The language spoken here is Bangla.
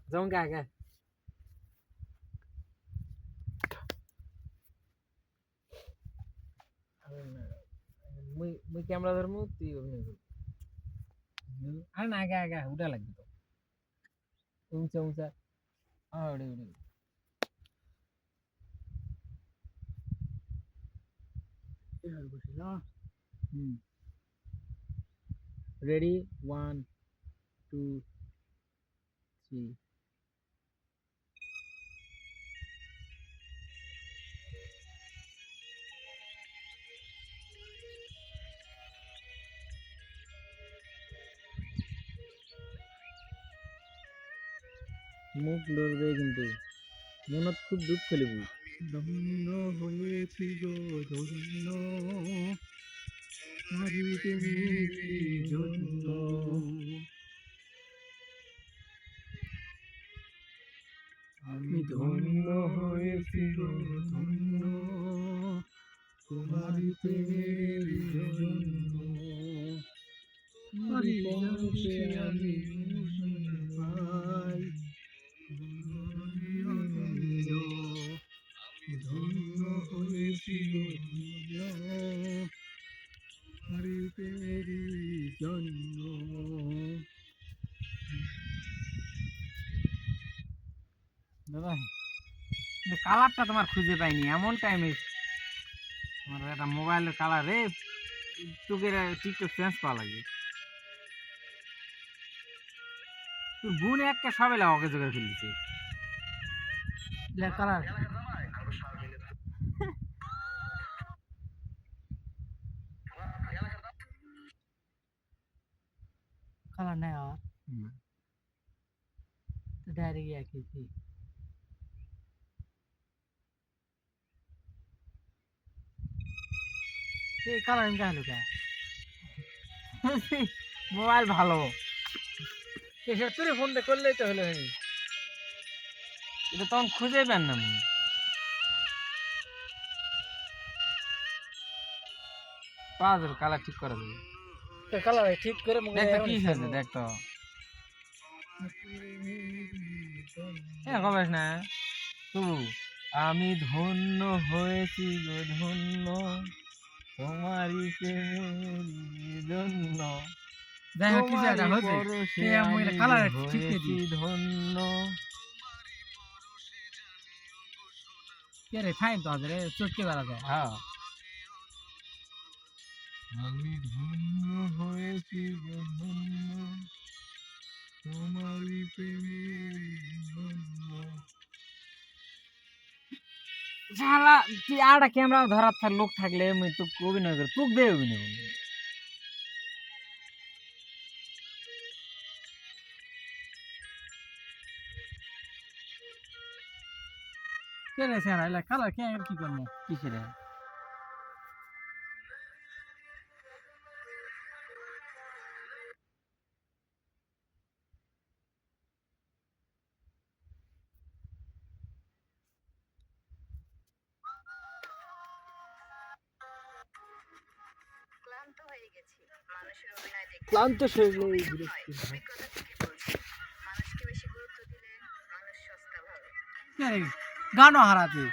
जाऊन काय काय मी कॅमेरा धर मग ती अरे ना काय काय उठा लागली तो उंचा उंचा आवडे उडे रेडी 1 2 3 মুখ লড়বে কিন্তু মনত খুব দুঃখ লেবু ধন্য হয়েছি গো ধন্য হারিতে জন্য আমি ধন্য হয়েছি গো ধন্য তোমারি প্রেমের জন্য তোমারি পরশে আমি পাই ধন্য হয়েছি গো তোমারি প্রেমের জন্য দাদা কালারটা তোমার খুঁজে পাইনি এমন টাইমে তোমার একটা মোবাইলের কালার রে তোকে টিকটক চেঞ্জ করা লাগে তোর বোন একটা সবাই ওকে জোগাড় করে দিচ্ছে ব্ল্যাক কালার কালার নাই আর তো ডাইরেক্ট একই কালার গেল কে মোবাইল ভালো তোর ফোন দিয়ে করলেই তো হলো এটা তখন খুঁজে পেন না পাওয়া যাবে কালার ঠিক করে দেবে কালার ঠিক করে দেখতো কি হয়েছে দেখতো কবে না তবু আমি ধন্য হয়েছি গো ধন্য তোমারই প্রেমের জন্য যাই হোক কিছু একটা হচ্ছে কালার ঠিক ধন্য কে রে ফাইন তো রে চটকে বেড়া যায় হ্যাঁ আমি ধন্য হয়েছি গো ধন্য তোমারই প্রেমের জন্য শালা তুই আড়া ক্যামেরা ধরার থার লোক থাকলে আমি তো অভিনয় করে তোক দে অভিনয় কে রে স্যার আইলা কালার কে কি করবো কিসে রে ক্লান্ত শরীর গানও হারাতে